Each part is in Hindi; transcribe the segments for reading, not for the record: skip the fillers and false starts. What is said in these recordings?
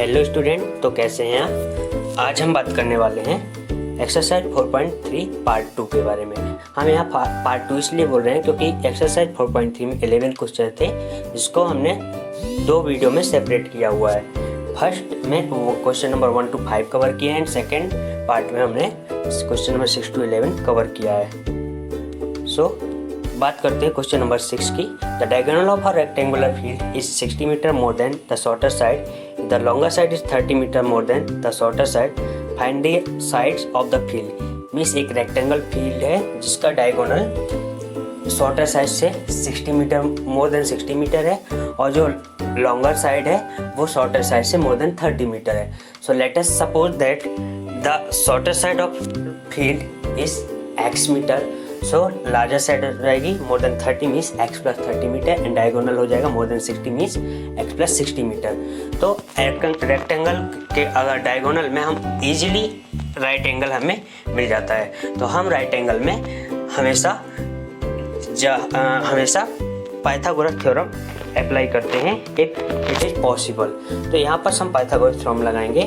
हेलो स्टूडेंट, तो कैसे हैं आप। आज हम बात करने वाले हैं एक्सरसाइज 4.3 पार्ट 2 के बारे में। हम यहाँ पार्ट 2 इसलिए बोल रहे हैं क्योंकि एक्सरसाइज 4.3 में 11 क्वेश्चन थे जिसको हमने 2 वीडियो में सेपरेट किया हुआ है। फर्स्ट में क्वेश्चन नंबर 1 to 5 कवर किया है एंड सेकेंड पार्ट में हमने क्वेश्चन नंबर 6 to 11 कवर किया है। सो बात करते हैं क्वेश्चन नंबर 6 की। The diagonal of a rectangular field is 60 metre more than the shorter side, the longer side is 30 metre more than the shorter side, find the sides of the field. Means एक रेक्टेंगल फील्ड है जिसका डायगोनल शॉर्टर साइड से 60 मीटर मोर देन 60 मीटर है और जो लॉन्गर साइड है वो शॉर्टर साइड से मोर देन 30 मीटर है। So let us suppose that the shorter side of field is x metre. So larger side हो जाएगी more than 30 means x plus 30 metre and diagonal हो जाएगा more than 60 means x plus 60 metre. तो रेक्टेंगल के अगर डायगोनल में हम इजीली राइट एंगल हमें मिल जाता है, तो हम राइट एंगल में हमेशा पाइथागोरस थ्योरम अप्लाई करते हैं इफ इट इज पॉसिबल। तो यहाँ पर हम पाइथागोरस थ्योरम लगाएंगे।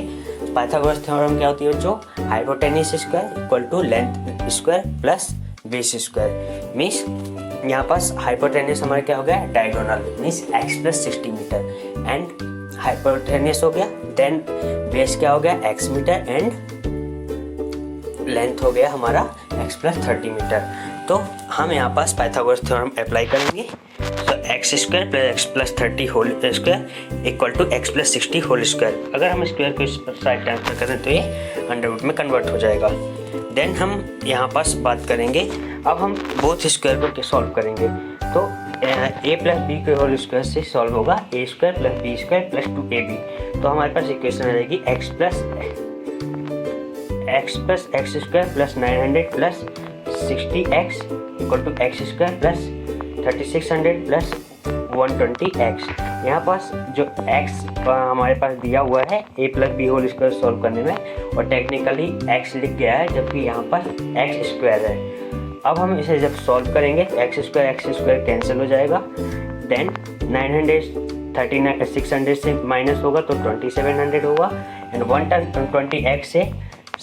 पाइथागोरस थ्योरम क्या होती है, जो hypotenuse square equal to length square plus base square. Means यहाँ पास हाइपोटेन्यूज हमारा क्या हो गया, diagonal means x plus 60 metre and hypotenuse हो गया, देन बेस क्या हो गया x मीटर एंड लेंथ हो गया हमारा x प्लस 30 मीटर। तो हम यहाँ पास पाइथागोरस थ्योरम अप्लाई करेंगे। तो x square plus x plus 30 whole square equal to x plus 60 whole square. अगर हम स्क्वायर को इस साइड ट्रांसफर करें तो ये अंडर रूट में कन्वर्ट हो जाएगा। देन हम यहाँ पास बात करेंगे, अब हम बोथ स्क्वायर को सॉल्व करेंगे। तो a प्लस बी के होल स्क्वायर से सॉल्व होगा a square plus B square plus 2ab। तो हमारे पास इक्वेशन आ जाएगी x plus x square plus 900 plus 60x equal to x square plus 3600 plus 120x। यहाँ पास जो x हमारे पास दिया हुआ है a plus B whole square solve करने में, और टेक्निकली x लिख गया है जबकि यहाँ पर x स्क्वायर है। अब हम इसे जब सॉल्व करेंगे x स्क्वायर कैंसिल हो जाएगा। देन 600 से माइनस होगा तो 2700 होगा एंड 120x से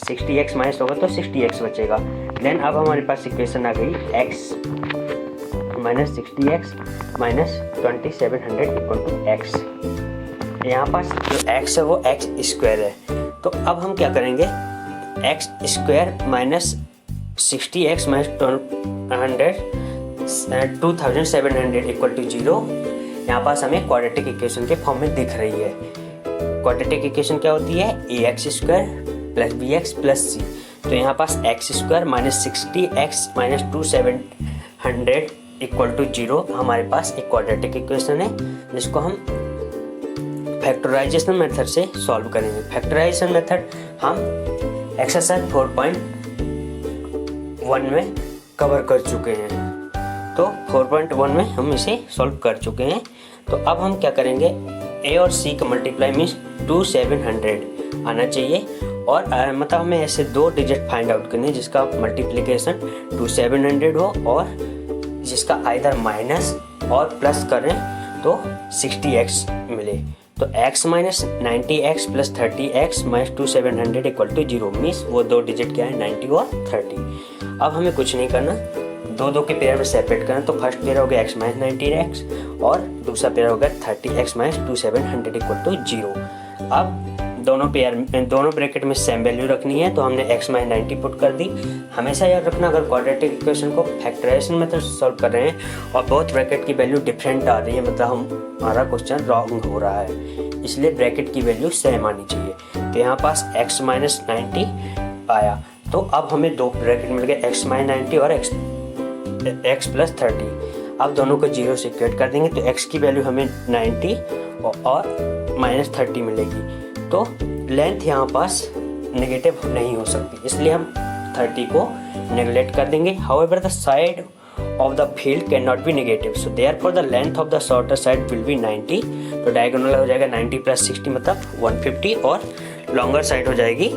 60x माइनस होगा तो 60x बचेगा। देन अब हमारे पास इक्वेशन आ गई x minus 60x minus 2700 equal to x। यहाँ पास जो x है वो x स्क्वायर है। तो अब हम क्या करेंगे, x square minus 60x minus 2700 equal to 0। यहाँ पास हमें क्वाड्रेटिक इक्वेशन के फॉर्म में दिख रही है। क्वाड्रेटिक इक्वेशन क्या होती है, ax square plus bx plus c। तो यहाँ पास x square minus 60x minus 2700 equal to 0 हमारे पास एक क्वाड्रेटिक इक्वेशन है जिसको हम फैक्टराइजेशन मेथड से सॉल्व करेंगे। फैक्टराइजेशन मेथड हम एक्सरसाइज 4.1 में कवर कर चुके हैं। तो 4.1 में हम इसे सॉल्व कर चुके हैं। तो अब हम क्या करेंगे, a और c का मल्टीप्लाई मीन्स 2700 आना चाहिए और मतलब हमें ऐसे 2 डिजिट फाइंड आउट करनी है जिसका मल्टीप्लिकेशन 2700 हो और जिसका आइदर माइनस और प्लस करें तो 60x मिले। तो x minus 90x plus 30x minus 2700 equal to 0 means वो 2 डिजिट क्या है, 90 और 30। अब हमें कुछ नहीं करना, 2 के पेयर में सेपरेट करना। तो फर्स्ट पेयर हो गया x माइनस 90x और दूसरा पेयर हो गया 30x माइनस 2700 इक्वल टू 0। अब दोनों ब्रैकेट में सेम वैल्यू रखनी है तो हमने x माइनस 90 पुट कर दी। हमेशा याद रखना, अगर क्वाड्रेटिक इक्वेशन को फैक्टराइजेशन मेथड से सॉल्व कर रहे हैं और बोथ ब्रैकेट की वैल्यू डिफरेंट आ रही है मतलब हमारा क्वेश्चन रॉन्ग हो रहा है, इसलिए ब्रैकेट की वैल्यू सेम आनी चाहिए। तो यहाँ पास x माइनस 90 आया। तो अब हमें 2 ब्रैकेट मिल गए, x माइनस 90 और x प्लस 30। अब दोनों को 0 से इक्वेट कर देंगे तो x की वैल्यू हमें 90 और माइनस 30 मिलेगी। तो लेंथ यहाँ पास नेगेटिव नहीं हो सकती, इसलिए हम 30 को नेगलेक्ट कर देंगे। However the side of the field can not B negative, so therefore the length of the shorter side will be 90। तो डायगोनल हो जाएगा 90 प्लस 60 मतलब 150 और लॉन्गर साइड हो जाएगी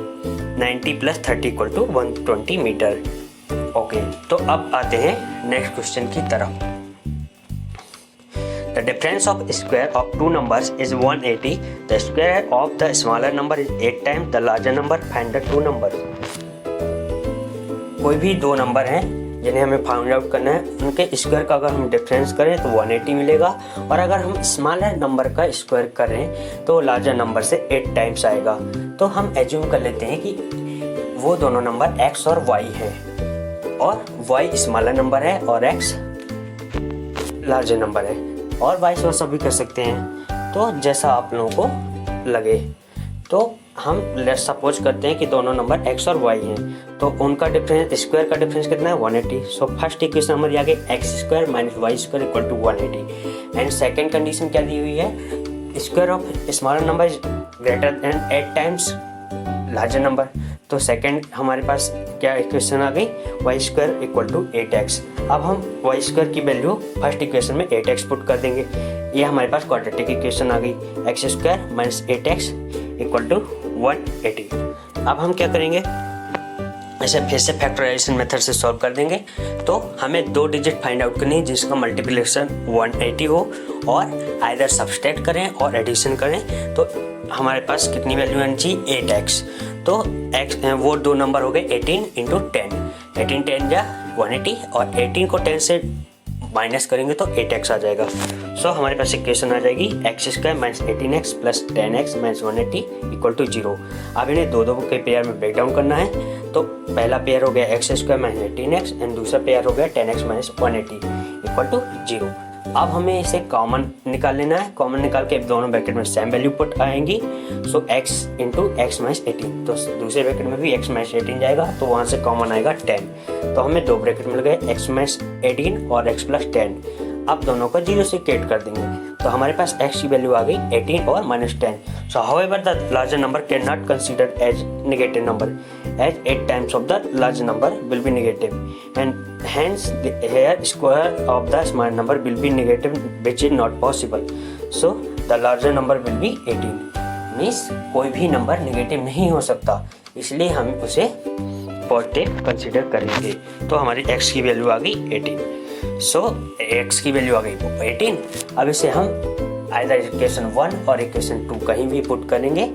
90 plus 30 equal to 120 metre. Okay, तो अब आते हैं नेक्स्ट क्वेश्चन की तरफ। The difference of square of two numbers is 180. The square of the smaller number is 8 times the larger number. Find the two numbers. कोई भी दो नंबर हैं जिन्हें हमें फाइंड आउट करना है, उनके स्क्वायर का अगर हम डिफरेंस करें तो 180 मिलेगा, और अगर हम स्मॉलर नंबर का स्क्वायर करें तो लार्जर नंबर से 8 टाइम्स आएगा. तो हम एज्यूम कर लेते हैं कि वो दोनों नंबर x और y है, और y स्मॉलर नंबर है और x लार्जर नंबर है, और वाइस वर्सा भी कर सकते हैं. तो जैसा आप लोगों को लगे. तो हम लेट्स सपोज करते हैं कि दोनों नंबर x और y हैं, तो उनका डिफरेंस स्क्वायर का डिफरेंस कितना है 180. सो फर्स्ट इक्वेशन हमारी आ गई x square minus Y square equal to 180. And second condition क्या दी हुई है, square of smaller number is greater than 8 times larger number. तो सेकंड हमारे पास क्या इक्वेशन आ गई, Y square equal to 8x. अब हम वाई स्क्वायर की वैल्यू फर्स्ट इक्वेशन में 8x पुट कर देंगे. ये हमारे पास क्वाड्रेटिक इक्वेशन आ गई, X square minus 8x equal to 180. अब हम क्या करेंगे, ऐसे फिर से फैक्टराइजेशन मेथड से सॉल्व कर देंगे. तो हमें दो डिजिट फाइंड आउट करनी है जिसका मल्टीप्लिकेशन 180 हो, और आइदर सब्सट्रैक्ट करें और एडिशन करें. तो हमारे पास कितनी वैल्यू आनी चाहिए 8x. तो x वो दो नंबर हो गए 18 इंटू 10. 18 10 जा 180, और 18 को 10 से माइनस करेंगे तो 8x आ जाएगा. सो हमारे पास इक्वेशन आ जाएगी X square minus 18x plus 10x minus 180 equal to 0. अब इन्हें दो दो के पेयर में ब्रेक डाउन करना है. तो पहला पेयर हो गया x square minus 18x and दूसरा पेयर हो गया 10x माइनस 180 इक्वल टू 0. अब हमें इसे कॉमन निकाल लेना है. कॉमन निकाल के दोनों ब्रैकेट में सेम वैल्यू पुट आएंगी. सो x इंटू एक्स माइनस 18, तो दूसरे ब्रैकेट में भी x माइनस 18 जाएगा, तो वहाँ से कॉमन आएगा 10. तो हमें दो ब्रैकेट मिल गए x माइनस 18 और x प्लस 10. अब दोनों को 0 से कैट कर देंगे, तो हमारे पास x की वैल्यू आ गई 18 और minus 10. So however the larger number can not considered as negative number, as 8 times of the larger number will be negative, and hence here square of the small number will be negative, which is not possible. So the larger number will be 18. Means कोई भी नंबर नेगेटिव नहीं हो सकता, इसलिए हम उसे पॉजिटिव कंसीडर करेंगे. तो हमारी x की वैल्यू आ गई 18. सो x की वैल्यू आ गई 18. अब इसे हम आइदर इक्वेशन 1 और इक्वेशन 2 कहीं भी पुट करेंगे.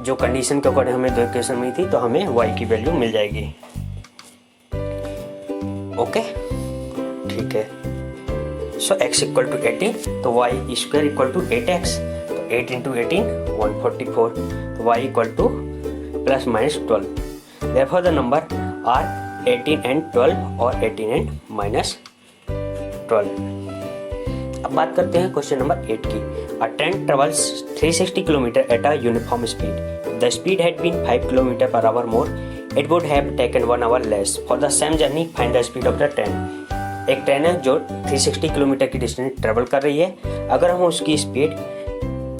जो कंडीशन के अकॉर्डिंग हमें दो इक्वेशन मिली थी, तो हमें y की वैल्यू मिल जाएगी. ओके ठीक है. सो x इक्वल टू 18, तो y square equal to 8x. तो 8 इंटू 18 144. तो y equal to plus minus 12. Therefore the number are 18 and 12 और 18 एंड माइनस 12. अब बात करते हैं क्वेश्चन नंबर 8 की. A train travels 360 kilometre at a uniform speed. The speed had been 5 kilometre per hour more. It would have taken 1 hour less. For the same journey, find the speed of the train. एक ट्रेन है जो 360 किलोमीटर की डिस्टेंस ट्रेवल कर रही है. अगर हम उसकी speed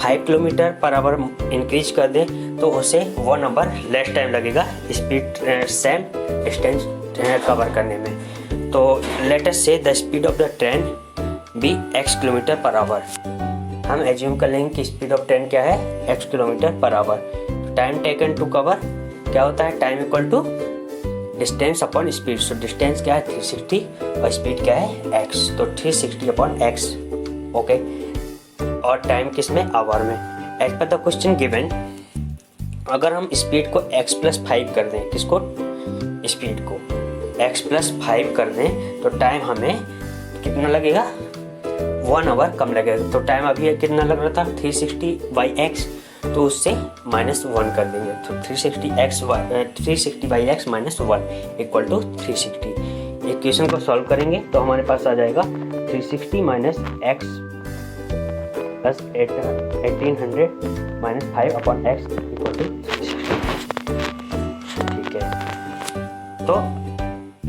5 kilometre per hour increase कर दें तो उसे 1 आवर लेस टाइम लगेगा स्पीड सेम डिस्टेंस कवर करने में. तो let us say the speed of the train be x kilometre per hour. हम एज्यूम कर लेंगे कि स्पीड ऑफ ट्रेन क्या है x kilometre per hour. Time taken to cover क्या होता है, time equal to distance upon speed. So distance क्या है 360 और स्पीड क्या है x. तो 360 अपॉन x. ओके, और टाइम किस में, आवर में. As per the question given, अगर हम स्पीड को x प्लस 5 कर दें, किसको, स्पीड को x प्लस 5 कर दें, तो टाइम हमें कितना लगेगा 1 आवर कम लगेगा. तो टाइम अभी कितना लग रहा था 360 बाई x, तो उससे -1 कर देंगे. तो 360 by X -1 equal to 360. Equation को सॉल्व करेंगे तो हमारे पास आ जाएगा 360 minus X plus 1800 minus 5 upon X equal to 360. ठीक है. तो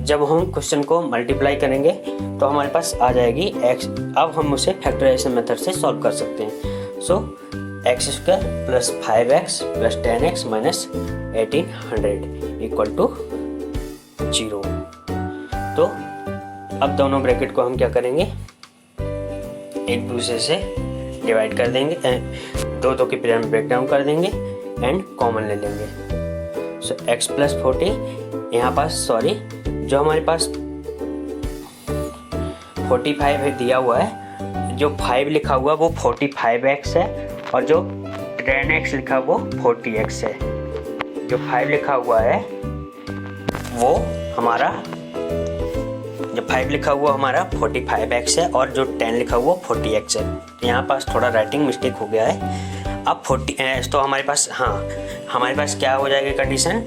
जब हम क्वेश्चन को मल्टीप्लाई करेंगे तो हमारे पास आ जाएगी x. अब हम उसे फैक्टराइजेशन मेथड से सॉल्व कर सकते हैं. So X square plus 5x plus 10x minus 1800 equal to 0. तो अब दोनों ब्रैकेट को हम क्या करेंगे, एक दूसरे से डिवाइड कर देंगे, दो के पेयर में ब्रेक डाउन कर देंगे एंड कॉमन ले लेंगे. सो x प्लस 40, यहाँ पास सॉरी जो हमारे पास 45 है दिया हुआ है, जो 5 लिखा हुआ वो 45x है और जो 10x लिखा वो 40x है। जो 5 लिखा हुआ है वो हमारा 45x है और जो 10 लिखा हुआ 40x है। यहाँ पास थोड़ा राइटिंग मिस्टेक हो गया है। अब 40 तो हमारे पास क्या हो जाएगी condition,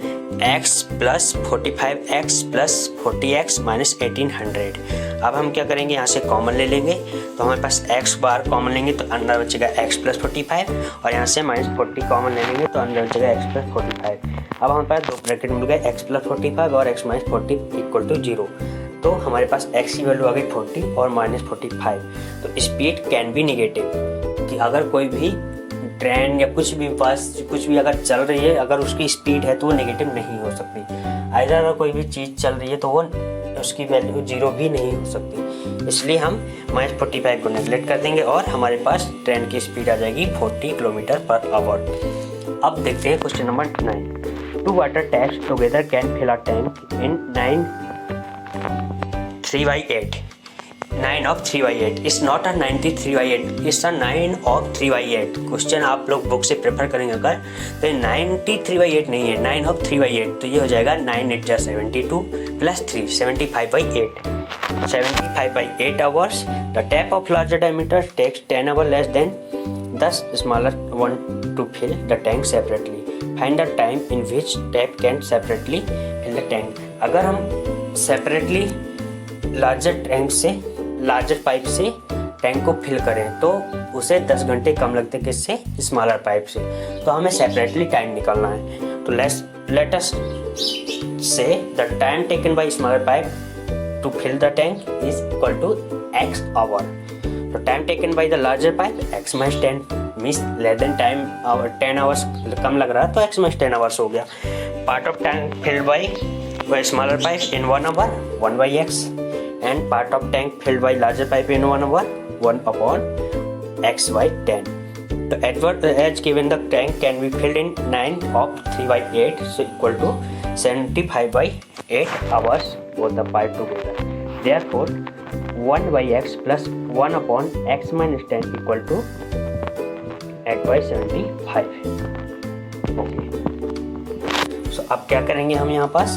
x plus 45x plus 40x minus 1800। अब हम क्या करेंगे, यहाँ से कॉमन ले लेंगे तो हमारे पास x बार कॉमन लेंगे तो अंदर बचेगा x प्लस 45 और यहाँ से माइनस 40 कॉमन ले लेंगे तो अंदर बचेगा x प्लस 45। अब हमारे पास दो ब्रैकेट मिल गए x प्लस 45 और x माइनस 40 इक्वल टू 0। तो हमारे पास x की वैल्यू आ गई 40 और माइनस 45। तो स्पीड कैन बी निगेटिव, कि अगर कोई भी ट्रेन या कुछ भी अगर चल रही है, अगर उसकी स्पीड है तो वो नेगेटिव नहीं हो सकती। अगर कोई भी चीज़ चल रही है तो वो उसकी वैल्यू 0 भी नहीं हो सकती। इसलिए हम माइनस 45 को नेगलेक्ट कर देंगे और हमारे पास ट्रेन की स्पीड आ जाएगी 40 किलोमीटर पर आवर। अब देखते हैं question number 9। 2 water taps together can fill a tank in 3/8। 9 of 3/8 is not a 93/8, it's a 9 of 3/8। Question आप लोग बुक से प्रेफर करेंगे अगर तो 93/8 नहीं है, 9 of 3/8। तो ये हो जाएगा 9 × 72 plus 3 75/8। 75/8 hours। The tap of larger diameter takes 10 hours less than the smaller one to fill the tank separately। Find the time in which tap can separately fill the tank। अगर हम सेपरेटली लार्जर पाइप से टैंक को फिल करें तो उसे 10 घंटे कम लगते किससे, स्मॉलर पाइप से। तो हमें सेपरेटली टाइम निकालना है। तो let us say the time taken by smaller pipe to fill the tank is equal to x hour. तो time taken by the larger pipe x minus 10 means less than time 10 hours कम लग रहा है तो x माइनस 10 आवर्स हो गया। Part of tank filled by smaller pipe in 1 hour 1/x and part of tank filled by larger pipe in 1 hour 1 upon x/10। So as given the tank can be filled in 9 of 3/8 so equal to 75/8 hours both the pipe together। Therefore 1/x plus 1 upon x minus 10 equal to 8/75। Okay। So अब क्या करेंगे हम यहाँ पास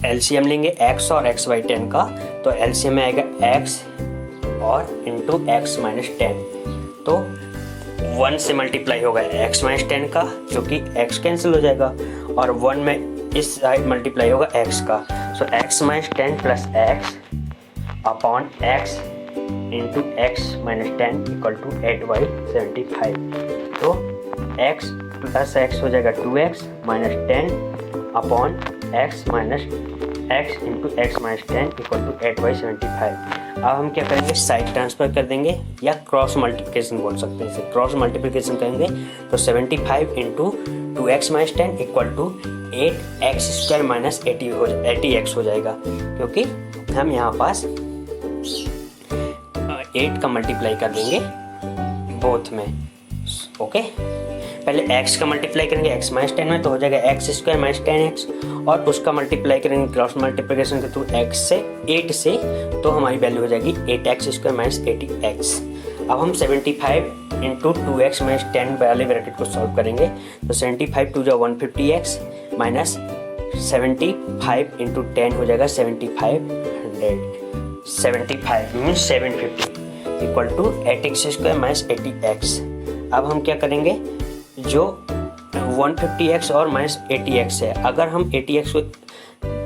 एलसीएम लेंगे x और x/10 का। तो एलसीएम में आएगा x और इंटू x माइनस 10। तो 1 से मल्टीप्लाई होगा x माइनस 10 का क्योंकि x कैंसिल हो जाएगा और 1 में इस साइड मल्टीप्लाई होगा x का। So x minus 10 plus x upon x into x minus 10 equal to 8/75। तो x प्लस x हो जाएगा 2x minus 10 upon x minus x into x minus 10 equal to 8/75। अब हम क्या करेंगे, साइड ट्रांसफर कर देंगे या क्रॉस मल्टीप्लिकेशन बोल सकते हैं इसे। क्रॉस मल्टीप्लिकेशन करेंगे तो 75 into 2x minus 10 equal to 8x² minus 80x हो जाएगा क्योंकि हम यहाँ पास 8 का मल्टीप्लाई कर देंगे बोथ में। ओके, पहले x का मल्टीप्लाई करेंगे x माइनस 10 में तो हो जाएगा x² माइनस 10x और उसका मल्टीप्लाई करेंगे क्रॉस मल्टीप्लिकेशन के थ्रू x से 8 से तो हमारी वैल्यू हो जाएगी 8x² माइनस 80x। अब हम 75 इंटू 2x माइनस 10 वाले ब्रैकेट को सॉल्व करेंगे तो 75 टू जो 150x माइनस 75 इंटू 10 हो जाएगा 75 means 750 equal to 8x² minus 80x। अब हम क्या करेंगे, जो 150x और माइनस 80x है अगर हम 80x को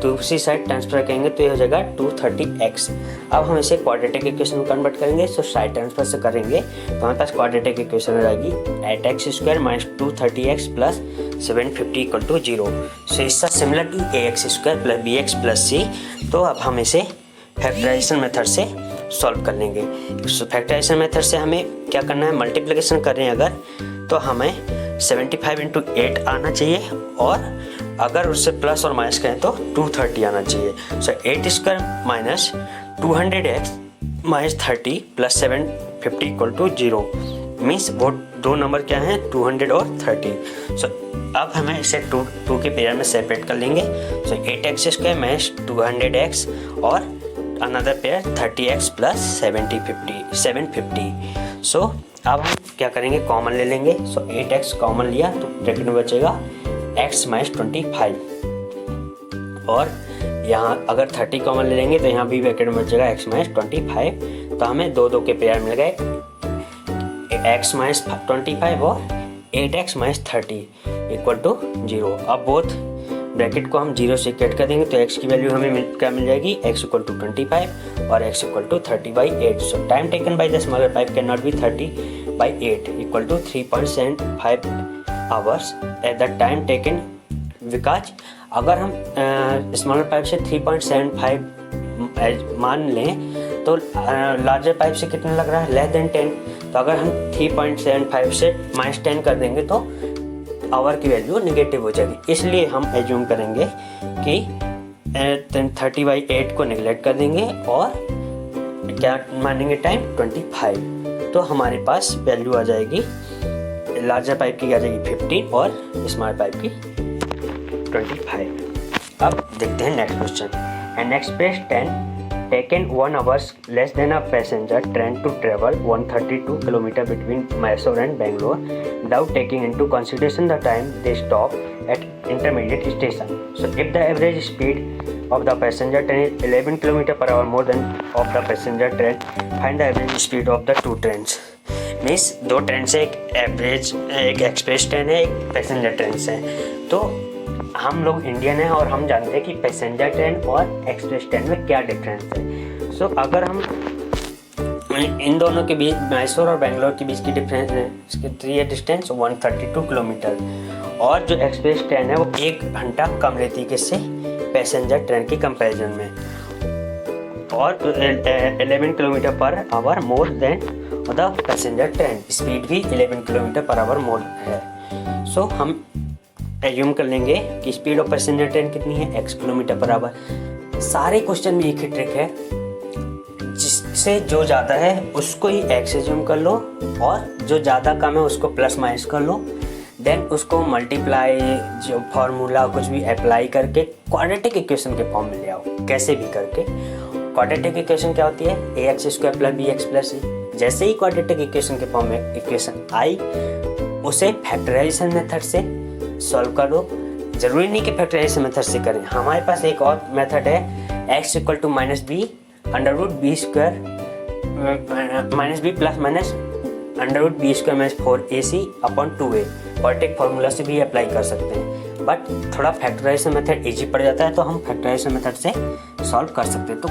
दूसरी साइड ट्रांसफर करेंगे तो ये हो जाएगा 230x। अब हम इसे क्वाड्रेटिक इक्वेशन में कन्वर्ट करेंगे तो साइड ट्रांसफर से करेंगे तो हमारे पास क्वाड्रेटिक इक्वेशन हो जाएगी 8x² minus 230x plus 750 equal to 0। So इसका similar to ax² plus bx plus c। तो अब हम इसे फैक्टराइजेशन मेथड से सॉल्व कर लेंगे। फैक्टराइजेशन मेथड से हमें क्या करना है, मल्टीप्लिकेशन कर रहे हैं अगर तो हमें 75 इंटू 8 आना चाहिए और अगर उससे प्लस और माइनस करें तो 230 आना चाहिए। So 8² minus 200x minus 30 plus 750 equal to 0 means वो दो नंबर क्या हैं 200 और 30। सो अब हमें इसे 2 के पेयर में सेपरेट कर लेंगे। सो 8x² माइनस 200x और another pair 30x plus 750. सो अब हम क्या करेंगे, कॉमन ले लेंगे. सो 8x कॉमन लिया तो ब्रैकेट में बचेगा x माइनस 25. और यहाँ अगर 30 कॉमन ले लेंगे तो यहाँ भी ब्रैकेट में बचेगा x माइनस 25. तो हमें दो के पेयर मिल गए, x माइनस 25 और 8x माइनस 30 इक्वल टू 0. अब बोथ ब्रैकेट को हम 0 से कट कर देंगे तो x की वैल्यू हमें क्या मिल जाएगी, x इक्वल टू 25 और x equal to 30/8. So time taken by the smaller pipe can not be 30/8 equal to 3.75 hours at the time taken. Because अगर हम स्मॉलर पाइप से 3.75 मान लें तो लार्जर पाइप से कितना लग रहा है, लेस देन 10. तो अगर हम 3.75 से -10 कर देंगे तो आवर की वैल्यू नेगेटिव हो जाएगी. इसलिए हम एज्यूम करेंगे कि 30/8 को नेगलेक्ट कर देंगे और क्या मानेंगे, टाइम 25. तो हमारे पास वैल्यू आ जाएगी, लार्जर पाइप की आ जाएगी 15 और स्मॉल पाइप की 25. अब देखते हैं next question. N express train taken 1 hours less than a passenger train to travel 132 km between Mysore and Bangalore without taking into consideration the time they stop at intermediate station. So if the average speed of the passenger train is 11 km per hour more than of the passenger train, find the average speed of the two trains. Means दो ट्रेन से एक एक्सप्रेस ट्रेन है, एक पैसेंजर ट्रेन से. तो हम लोग इंडियन हैं और हम जानते हैं कि पैसेंजर ट्रेन और एक्सप्रेस ट्रेन में क्या डिफरेंस है. सो अगर हम इन दोनों के बीच, मैसूर और बेंगलोर के बीच की डिफरेंस है, इसकी डिस्टेंस 132 किलोमीटर. और जो एक्सप्रेस ट्रेन है वो 1 घंटा कम लेती है किससे, पैसेंजर ट्रेन की कंपैरिजन में. और 11 kilometre per hour more than the passenger train, speed भी 11 किलोमीटर पर आवर मोर है. सो हम एज्यूम कर लेंगे कि स्पीड ऑफ पैसेंजर ट्रेन कितनी है, x किलोमीटर पर आवर. सारे क्वेश्चन में एक ही ट्रिक है, जिससे जो ज़्यादा है उसको ही x एज्यूम कर लो और जो ज़्यादा कम है उसको प्लस माइनस कर लो. देन उसको मल्टीप्लाई, जो फार्मूला कुछ भी अप्लाई करके क्वाड्रेटिक इक्वेशन के फॉर्म में ले आओ, कैसे भी करके. क्वाड्रेटिक इक्वेशन क्या होती है, ax² + bx + c. जैसे ही क्वाड्रेटिक इक्वेशन के फॉर्म में इक्वेशन आई, उसे फैक्टराइजेशन मेथड से सॉल्व कर दो. जरूरी नहीं कि फैक्टराइजेशन मेथड से करें, हमारे पास एक और मेथड है, x = -b √b² -b +- √b² - 4ac/2a. Quadratic formula से भी अप्लाई कर सकते हैं, बट थोड़ा फैक्टराइजेशन मेथड इजी पड़ जाता है तो हम फैक्टराइजेशन मेथड से सॉल्व कर सकते हैं. तो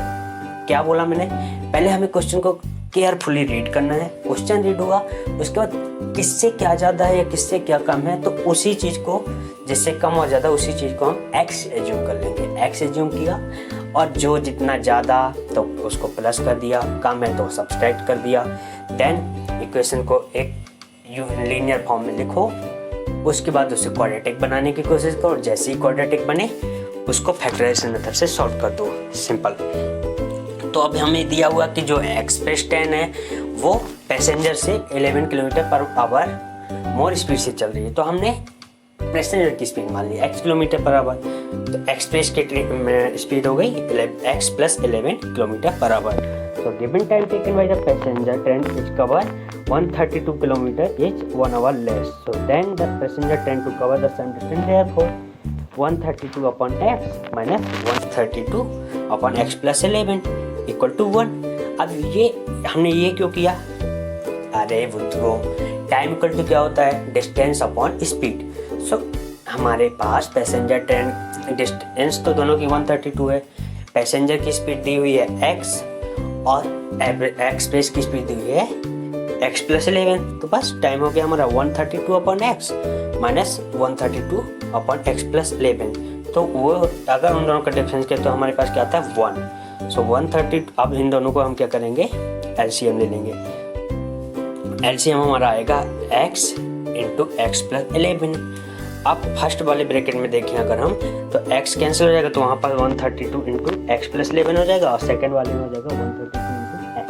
क्या बोला मैंने, पहले हमें क्वेश्चन को केयरफुली रीड करना है. क्वेश्चन रीड हुआ, उसके बाद किससे क्या ज़्यादा है या किससे क्या कम है, तो उसी चीज़ को, जिससे कम और ज़्यादा, उसी चीज़ को हम x एज्यूम कर लेंगे. x एज्यूम किया और जो जितना ज़्यादा तो उसको प्लस कर दिया, कम है तो सब्सट्रैक्ट कर दिया. देन इक्वेशन को एक लीनियर फॉर्म में लिखो, उसके बाद उसे क्वाड्रेटिक बनाने की कोशिश करो. जैसे ही क्वाड्रेटिक बने उसको फैक्टराइजेशन मेथड से सॉल्व कर दो, सिंपल. तो अब हमें दिया हुआ कि जो एक्सप्रेस ट्रेन है वो पैसेंजर से 11 kilometre per hour more speed से चल रही है. तो हमने पैसेंजर की स्पीड मान ली x किलोमीटर पर आवर, तो एक्सप्रेस की स्पीड हो गई x + 11 kilometre per our. So given time taken by the passenger train which cover 132 km is 1 hour less. So then the passenger train to cover the same distance, therefore 132/x minus 132/x + 11 equal to 1. अब ये हमने ये क्यों किया, अरे बुद्धो, टाइम इक्वल टू क्या होता है, डिस्टेंस अपॉन स्पीड. सो हमारे पास पैसेंजर ट्रेन डिस्टेंस तो दोनों की 132 है, पैसेंजर की स्पीड दी हुई है x और एक्सप्रेस की स्पीड दी हुई है x + 11. तो बस टाइम हो गया हमारा 132/x माइनस 132/x + 11. तो वो अगर उन दोनों का डिफरेंस किया तो हमारे पास क्या आता है 1. सो 130. अब इन दोनों को हम क्या करेंगे, एलसीएम ले लेंगे. एलसीएम हमारा आएगा x × x + 11. अब फर्स्ट वाले ब्रैकेट में देखें अगर हम, तो x कैंसिल हो जाएगा तो वहाँ पर 132 × x + 11 हो जाएगा और सेकंड वाले में हो जाएगा 132 × x.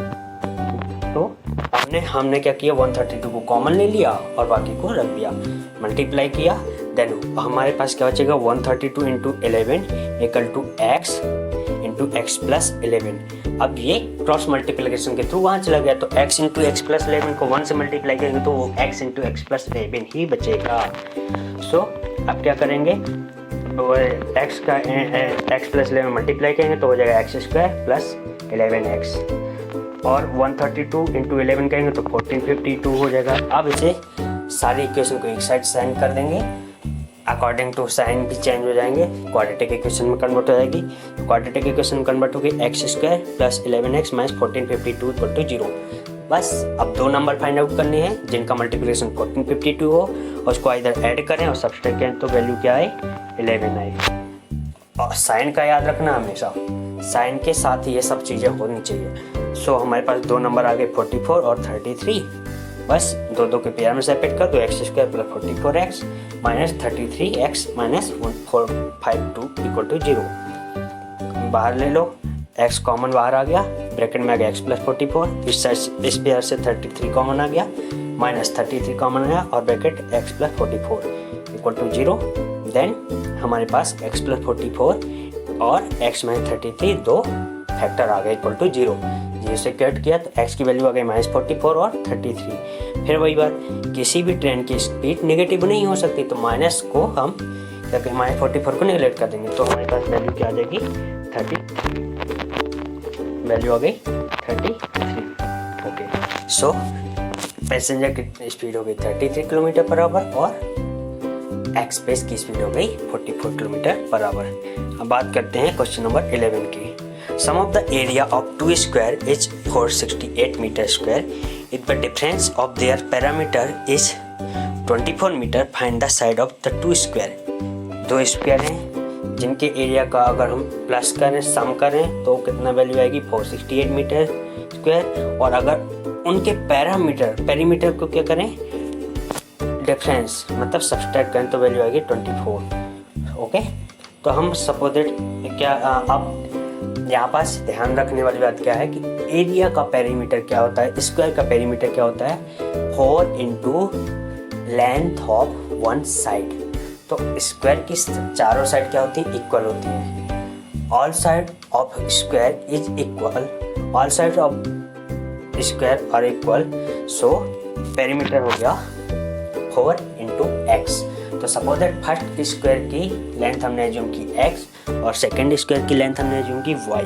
तो हमने क्या किया, 132 को कॉमन ले लिया और बाकी को रख दिया, मल्टीप्लाई किया. देन हमारे पास क्या बचेगा, 132 × 11 = x × इंटू एक्स प्लस 11। अब ये क्रॉस मल्टीप्लिकेशन के थ्रू वहाँ चला गया, तो x इंटू एक्स प्लस 11 को 1 से मल्टीप्लाई करेंगे तो वो x इंटू एक्स प्लस 11 ही बचेगा। सो अब क्या करेंगे, x का x प्लस 11 मल्टीप्लाई करेंगे तो हो जाएगा एक्स स्क्वायर प्लस 11x, और 132 इंटू 11 करेंगे तो 1452 हो जाएगा। अब इसे सारी इक्वेशन को एक साइड साइन कर देंगे, अकॉर्डिंग टू साइन भी चेंज हो जाएंगे, क्वाड्रेटिक इक्वेशन में कन्वर्ट हो जाएगी। क्वाड्रेटिक इक्वेशन में कन्वर्ट होगी X square plus 11x minus 1452 equal to 0। बस अब दो नंबर फाइंड आउट करने हैं जिनका मल्टीप्लिकेशन 1452 हो, और उसको इधर ऐड करें और सब्सट्रैक्ट करें तो वैल्यू क्या आए, 11 आए। और साइन का याद रखना हमेशा, साइन के साथ ही ये सब चीज़ें होनी चाहिए। सो हमारे पास दो नंबर आ गए 44 और 33। बस दो दो के पेयर में सेपरेट कर दो, X square plus 44x minus 33x minus 1452 equal to 0। बाहर ले लो, x कॉमन बाहर आ गया, ब्रैकेट में आ गया x प्लस 44, इस साइड इस पेयर से 33 कॉमन आ गया, माइनस 33 कॉमन आया और bracket x plus 44 equal to 0। Then हमारे पास x प्लस 44 और x माइनस 33 दो फैक्टर आ गए इक्वल टू 0। जिसे कैट किया तो x की वैल्यू आ गई माइनस 44 और 33। फिर वही बात, किसी भी ट्रेन की स्पीड नेगेटिव नहीं हो सकती, तो माइनस को हम माइनस 44 को नेगलेक्ट कर देंगे तो हमारे पास वैल्यू क्या आ जाएगी, 33, वैल्यू आ गई 33। ओके, सो पैसेंजर की स्पीड हो गई 33 किलोमीटर पर आवर और एक्सप्रेस की स्पीड हो गई 44 किलोमीटर पर आवर। अब बात करते हैं क्वेश्चन नंबर 11 की। Sum of the area of two square is 468 meter square. If the difference of their parameter is 24 meter, find the side of the two square. दो स्क्वायर हैं जिनके एरिया का अगर हम प्लस करें, सम करें तो कितना वैल्यू आएगी, 468 मीटर स्क्वायर। और अगर उनके पेरीमीटर को क्या करें, डिफरेंस मतलब सब्सट्रैक्ट करें तो वैल्यू आएगी 24। ओके, तो हम सपोजेड क्या अब यहाँ पास ध्यान रखने वाली बात क्या है कि एरिया का पेरीमीटर क्या होता है, स्क्वायर का पेरीमीटर क्या होता है, 4 into length of one side. तो स्क्वायर की चारों साइड क्या होती है, इक्वल होती है। All side of square is equal, all side of square are equal. So perimeter हो गया 4 इंटू एक्स। तो सपोज दैट फर्स्ट स्क्वायर की लेंथ हमने एज्यूम की x और सेकंड स्क्वायर की लेंथ हमने एज्यूम की y।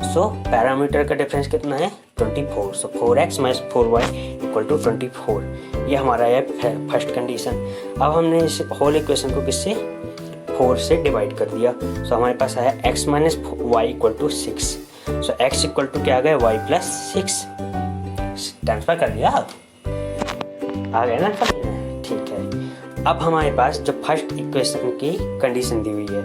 सो पैरामीटर का डिफरेंस कितना है, 24। So 4x minus 4y equal to 24। ये हमारा है फर्स्ट कंडीशन। अब हमने इस होल इक्वेशन को किससे, 4 से डिवाइड कर दिया। सो हमारे पास आया x minus Y equal to 6। So x equal to क्या आ गया, y प्लस 6। ट्रांसफर कर दिया, आ गया ना, ठीक है। अब हमारे पास जो फर्स्ट इक्वेशन की कंडीशन दी हुई है,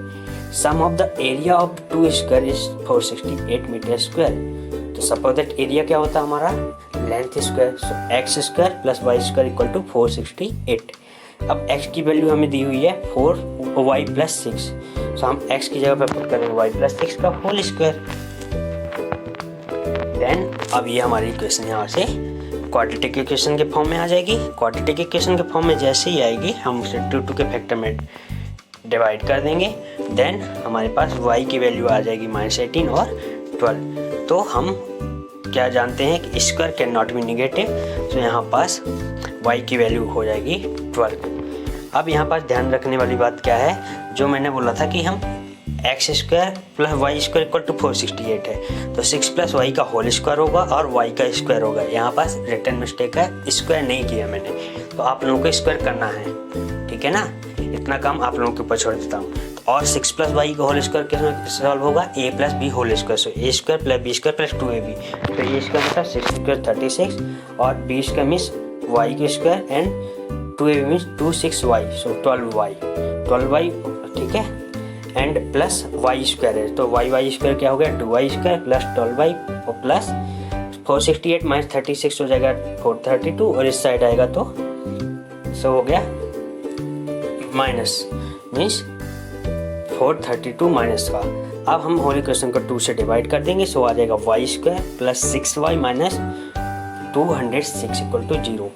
sum of the area of two square is 468 metre square. तो सपोज दैट एरिया क्या होता है हमारा, length square. So X square plus Y square equal to 468। अब x की वैल्यू हमें दी हुई है 4y प्लस 6। सो हम x की जगह पर पुट करेंगे y प्लस 6 का होल स्क्वायर। देन अब ये हमारी इक्वेशन यहाँ से क्वाड्रेटिक इक्वेशन के फॉर्म में आ जाएगी। क्वाड्रेटिक इक्वेशन के फॉर्म में जैसे ही आएगी हम उसे 2 के फैक्टर में डिवाइड कर देंगे। देन हमारे पास y की वैल्यू आ जाएगी -18 और 12। तो हम क्या जानते हैं कि square can not B negative. तो यहाँ पास y की वैल्यू हो जाएगी 12। अब यहाँ पास ध्यान रखने वाली बात क्या है, जो मैंने बोला था कि हम X square plus Y square equal to 468 है, तो 6 प्लस वाई का होल स्क्वायर होगा और वाई का स्क्वायर होगा। यहाँ पास रिटर्न मिस्टेक है, स्क्वायर नहीं किया मैंने, तो आप लोगों को स्क्वायर करना है, ठीक है ना। इतना काम आप लोगों के ऊपर छोड़ देता हूँ। और 6 प्लस वाई का होल स्क्वायर किसमें सॉल्व होगा, A plus B whole square. So A square plus B square plus 2ab। तो ए स्क्वायर मतलब 6 स्क्वायर 36 और बी स्क्वायर मीन्स वाई के square and 2ab means 26y। So 12y, ठीक है, एंड प्लस वाई स्क्वायर है, तो वाई स्क्वायर क्या हो गया, 2y स्क्वायर प्लस 12y और प्लस 468 माइनस 36 हो जाएगा 432 और इस साइड आएगा तो सो हो गया माइनस मीन्स 432 माइनस का। अब हम होल इक्वेशन को 2 से डिवाइड कर देंगे। सो आ जाएगा y square plus 6y minus 206 equal to 0।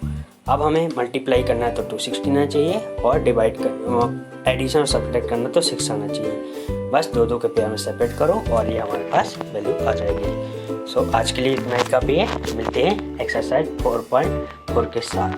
अब हमें मल्टीप्लाई करना है तो 216 आना चाहिए और डिवाइड कर एडिशन और सब्ट्रैक्ट करना तो 6 आना चाहिए। बस दो दो के पेयर में सेपरेट करो और ये हमारे पास वैल्यू आ जाएगी। सो आज के लिए इतना ही काफ़ी है। मिलते हैं एक्सरसाइज 4.4 के साथ।